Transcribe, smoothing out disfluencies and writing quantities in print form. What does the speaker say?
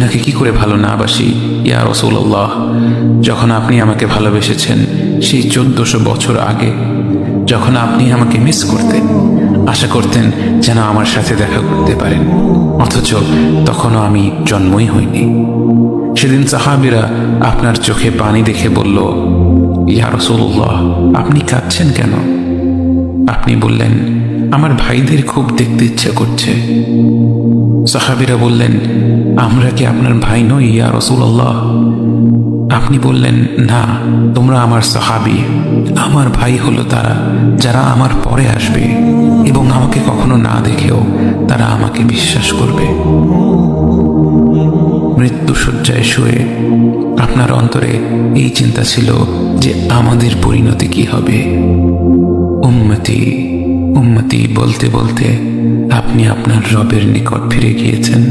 আপনাকে কি করে ভালো না বাসি ইয়া রাসূলুল্লাহ। যখন আপনি আমাকে ভালোবেসেছেন সেই 1400 বছর আগে, যখন আপনি আমাকে মিস করতেন, আশা করতেন যেন আমার সাথে দেখা করতে পারেন, অথচ তখনও আমি জন্মই হইনি। সেদিন সাহাবীরা আপনার চোখে পানি দেখে বলল, ইয়া রাসূলুল্লাহ, আপনি কাঁদছেন কেন? আপনি বললেন, আমার ভাইদের খুব দেখতে ইচ্ছা করছে। সাহাবীরা বললেন, আমরা কি আপনার ভাই নই ইয়া রাসূলুল্লাহ? আপনি বললেন, না, তোমরা আমার সাহাবী। আমার ভাই হলো তারা যারা আমার পরে আসবে এবং আমাকে কখনো না দেখেও তারা আমাকে বিশ্বাস করবে। মৃত্যু শয্যায় শুয়ে আপনার অন্তরে এই চিন্তা ছিল যে আমাদের পরিণতি কি হবে। উম্মতি উম্মতি বলতে বলতে আপনি আপনার রবের নিকট ফিরে গিয়েছেন।